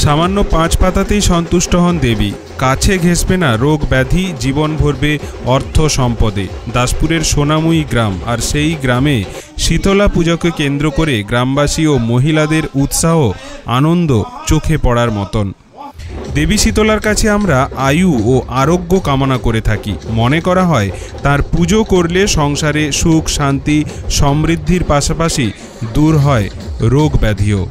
সামান্য 5 পাতাতেই সন্তুষ্ট হন দেবী। কাছে ঘেঁষবে না রোগ ব্যাধি, জীবন ভরবে অর্থ সম্পদে। দাসপুরের সোনাময়ী গ্রাম, আর সেই গ্রামে শীতলা পূজাকে কেন্দ্র করে গ্রামবাসী ও মহিলাদের উৎসাহ আনন্দ চোখে পড়ার মতন। দেবী শীতলার কাছে আমরা আয়ু ও আরোগ্য কামনা করে থাকি। মনে করা হয় তার পুজো করলে সংসারে সুখ শান্তি সমৃদ্ধির পাশাপাশি দূর হয় রোগ ব্যাধিও।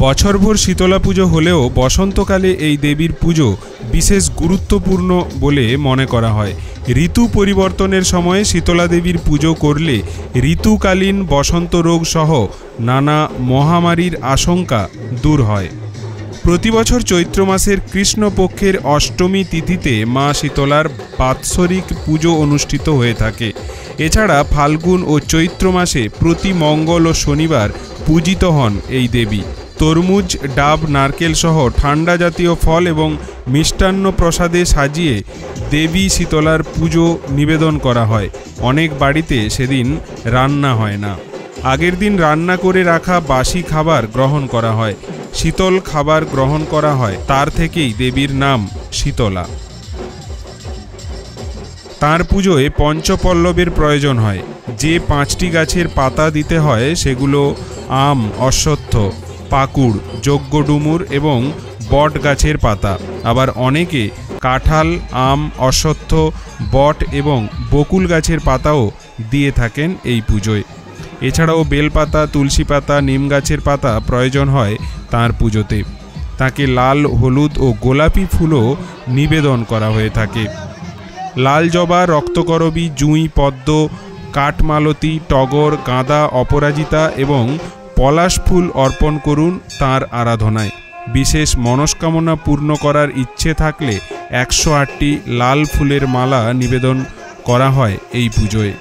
বছরভর শীতলা পুজো হলেও বসন্তকালে এই দেবীর পুজো বিশেষ গুরুত্বপূর্ণ বলে মনে করা হয়। ঋতু পরিবর্তনের সময়ে শীতলা দেবীর পুজো করলে ঋতুকালীন বসন্ত রোগ সহ নানা মহামারীর আশঙ্কা দূর হয়। প্রতি বছর চৈত্র মাসের কৃষ্ণপক্ষের অষ্টমী তিথিতে মা শীতলার বাৎসরিক পুজো অনুষ্ঠিত হয়ে থাকে। এছাড়া ফাল্গুন ও চৈত্র মাসে প্রতি মঙ্গল ও শনিবার পূজিত হন এই দেবী। তরমুজ, ডাব, নারকেল সহ ঠান্ডা জাতীয় ফল এবং মিষ্টান্ন প্রসাদে সাজিয়ে দেবী শীতলার পুজো নিবেদন করা হয়। অনেক বাড়িতে সেদিন রান্না হয় না। আগের দিন রান্না করে রাখা বাসি খাবার গ্রহণ করা হয়। শীতল খাবার গ্রহণ করা হয়, তার থেকেই দেবীর নাম শীতলা। তাঁর পুজোয় পঞ্চপল্লবের প্রয়োজন হয়। যে 5টি গাছের পাতা দিতে হয় সেগুলো আম, অশ্বত্থ, পাকুড়, যজ্ঞডুমুর এবং বট গাছের পাতা। আবার অনেকে কাঁঠাল, আম, অশ্বত্থ, বট এবং বকুল গাছের পাতাও দিয়ে থাকেন এই পুজোয়। এছাড়াও বেলপাতা, তুলসী পাতা, নিম গাছের পাতা প্রয়োজন হয় তাঁর পুজোতে। তাকে লাল, হলুদ ও গোলাপি ফুলও নিবেদন করা হয়ে থাকে। লাল জবা, রক্তকরবী, জুঁই, পদ্ম, কাঠমালতী, টগর, গাঁদা, অপরাজিতা এবং পলাশ ফুল অর্পণ করুন তাঁর আরাধনায়। বিশেষ মনস্কামনা পূর্ণ করার ইচ্ছে থাকলে 108টি লাল ফুলের মালা নিবেদন করা হয় এই পুজোয়।